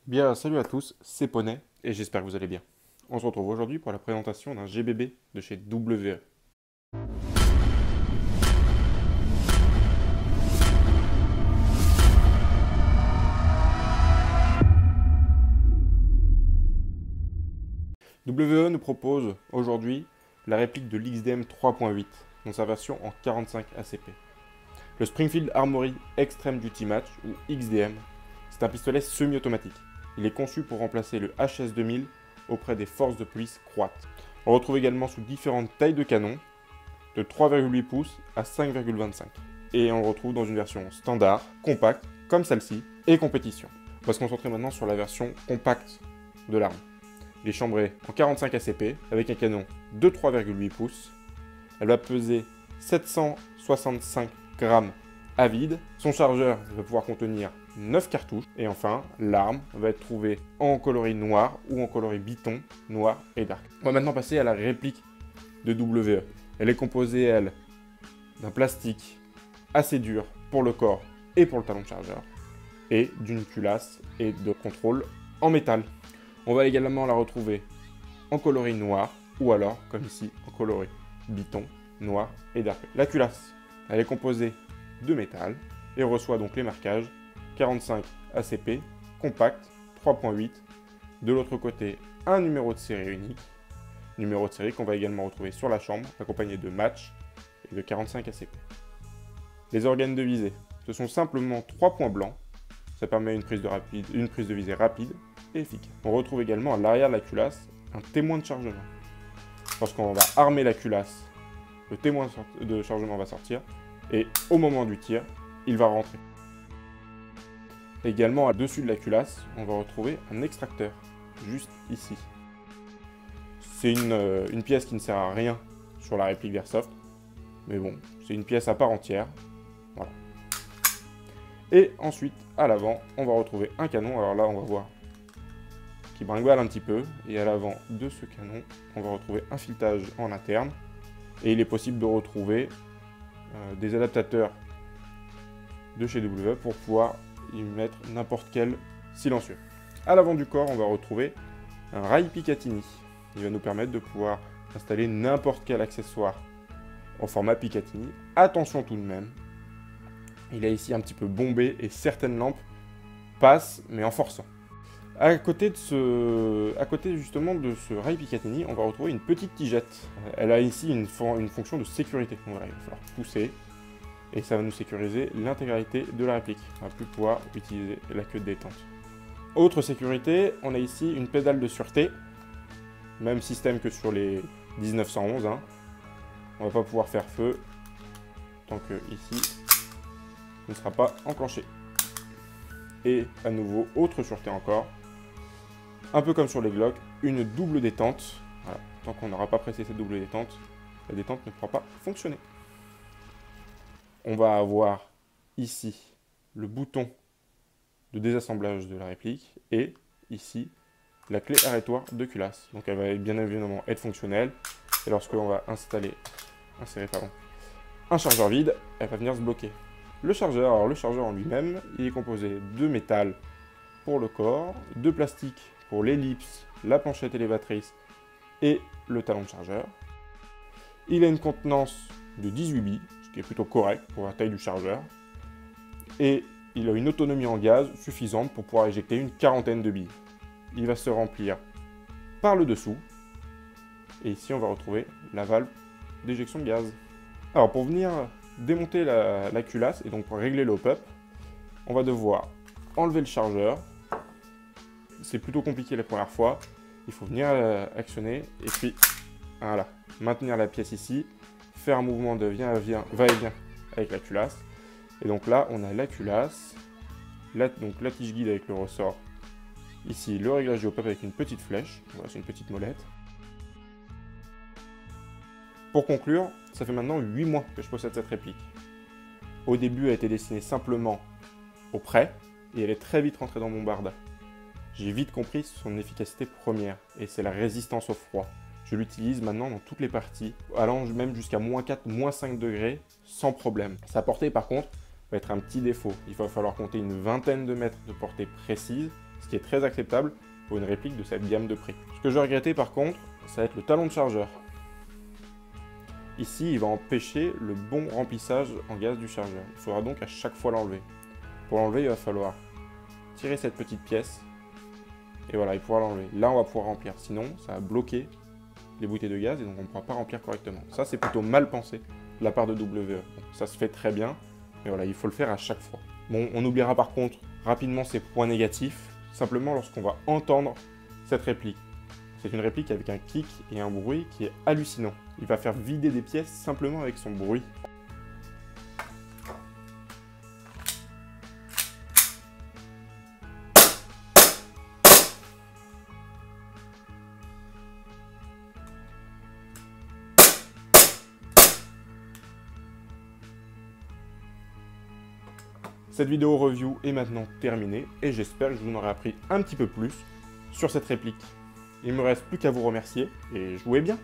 Bien, salut à tous, c'est Poney et j'espère que vous allez bien. On se retrouve aujourd'hui pour la présentation d'un GBB de chez WE. WE nous propose aujourd'hui la réplique de l'XDM 3.8 dans sa version en 45 ACP. Le Springfield Armory Extreme Duty Match ou XDM, c'est un pistolet semi-automatique. Il est conçu pour remplacer le HS-2000 auprès des forces de police croates. On retrouve également sous différentes tailles de canon, de 3,8 pouces à 5,25. Et on le retrouve dans une version standard, compacte, comme celle-ci, et compétition. On va se concentrer maintenant sur la version compacte de l'arme. Il est chambré en 45 ACP avec un canon de 3,8 pouces. Elle va peser 765 grammes à vide. Son chargeur va pouvoir contenir 9 cartouches. Et enfin, l'arme va être trouvée en coloris noir ou en coloris biton, noir et dark. On va maintenant passer à la réplique de WE. Elle est composée, elle, d'un plastique assez dur pour le corps et pour le talon de chargeur, et d'une culasse et de contrôle en métal. On va également la retrouver en coloris noir, ou alors, comme ici, en coloris biton, noir et dark. La culasse, elle est composée de métal, et reçoit donc les marquages 45 ACP, compact, 3.8. De l'autre côté, un numéro de série unique, numéro de série qu'on va également retrouver sur la chambre, accompagné de match et de 45 ACP. Les organes de visée, ce sont simplement 3 points blancs. Ça permet une prise de visée rapide et efficace. On retrouve également à l'arrière de la culasse un témoin de chargement. Lorsqu'on va armer la culasse, le témoin de chargement va sortir et au moment du tir, il va rentrer. Également, au-dessus de la culasse, on va retrouver un extracteur, juste ici. C'est une pièce qui ne sert à rien sur la réplique d'Airsoft, mais bon, c'est une pièce à part entière. Voilà. Et ensuite, à l'avant, on va retrouver un canon. Alors là, on va voir qui brinque-balle un petit peu. Et à l'avant de ce canon, on va retrouver un filetage en interne. Et il est possible de retrouver des adaptateurs de chez WE pour pouvoir y mettre n'importe quel silencieux. À l'avant du corps, on va retrouver un rail Picatinny. Il va nous permettre de pouvoir installer n'importe quel accessoire au format Picatinny. Attention tout de même, il est ici un petit peu bombé et certaines lampes passent, mais en forçant. À côté justement de ce rail Picatinny, on va retrouver une petite tigette. Elle a ici une fonction de sécurité. Il va falloir pousser et ça va nous sécuriser l'intégralité de la réplique. On ne va plus pouvoir utiliser la queue de détente. Autre sécurité, on a ici une pédale de sûreté. Même système que sur les 1911. Hein. On ne va pas pouvoir faire feu tant que ici ne sera pas enclenché. Et à nouveau, autre sûreté encore. Un peu comme sur les Glock, une double détente. Voilà. Tant qu'on n'aura pas pressé cette double détente, la détente ne pourra pas fonctionner. On va avoir ici le bouton de désassemblage de la réplique et ici la clé arrêtoir de culasse. Donc elle va bien évidemment être fonctionnelle. Et lorsqu'on va insérer un chargeur vide, elle va venir se bloquer. Le chargeur en lui-même, il est composé de métal pour le corps, de plastique pour l'ellipse, la planchette élévatrice et le talon de chargeur. Il a une contenance de 18 billes, ce qui est plutôt correct pour la taille du chargeur. Et il a une autonomie en gaz suffisante pour pouvoir éjecter une quarantaine de billes. Il va se remplir par le dessous. Et ici, on va retrouver la valve d'éjection de gaz. Alors, pour venir démonter la culasse et donc pour régler le hop-up, on va devoir enlever le chargeur. C'est plutôt compliqué la première fois. Il faut venir actionner et puis voilà, maintenir la pièce ici, faire un mouvement de va-et-vient avec la culasse. Et donc là, on a la culasse, donc la tige guide avec le ressort. Ici, le réglage du hop-up avec une petite flèche. Voilà, c'est une petite molette. Pour conclure, ça fait maintenant 8 mois que je possède cette réplique. Au début, elle a été destinée simplement au prêt, et elle est très vite rentrée dans mon barda. J'ai vite compris son efficacité première, et c'est la résistance au froid. Je l'utilise maintenant dans toutes les parties, allant même jusqu'à -4, -5 degrés, sans problème. Sa portée, par contre, va être un petit défaut. Il va falloir compter une vingtaine de mètres de portée précise, ce qui est très acceptable pour une réplique de cette gamme de prix. Ce que je vais regretter par contre, ça va être le talon de chargeur. Ici, il va empêcher le bon remplissage en gaz du chargeur. Il faudra donc à chaque fois l'enlever. Pour l'enlever, il va falloir tirer cette petite pièce, et voilà, il pourra l'enlever. Là, on va pouvoir remplir, sinon ça va bloquer les bouteilles de gaz, et donc on ne pourra pas remplir correctement. Ça, c'est plutôt mal pensé de la part de WE. Bon, ça se fait très bien, mais voilà, il faut le faire à chaque fois. Bon, on oubliera par contre rapidement ces points négatifs, simplement lorsqu'on va entendre cette réplique. C'est une réplique avec un kick et un bruit qui est hallucinant. Il va faire vider des pièces simplement avec son bruit. Cette vidéo review est maintenant terminée et j'espère que je vous en aurai appris un petit peu plus sur cette réplique. Il ne me reste plus qu'à vous remercier et jouez bien!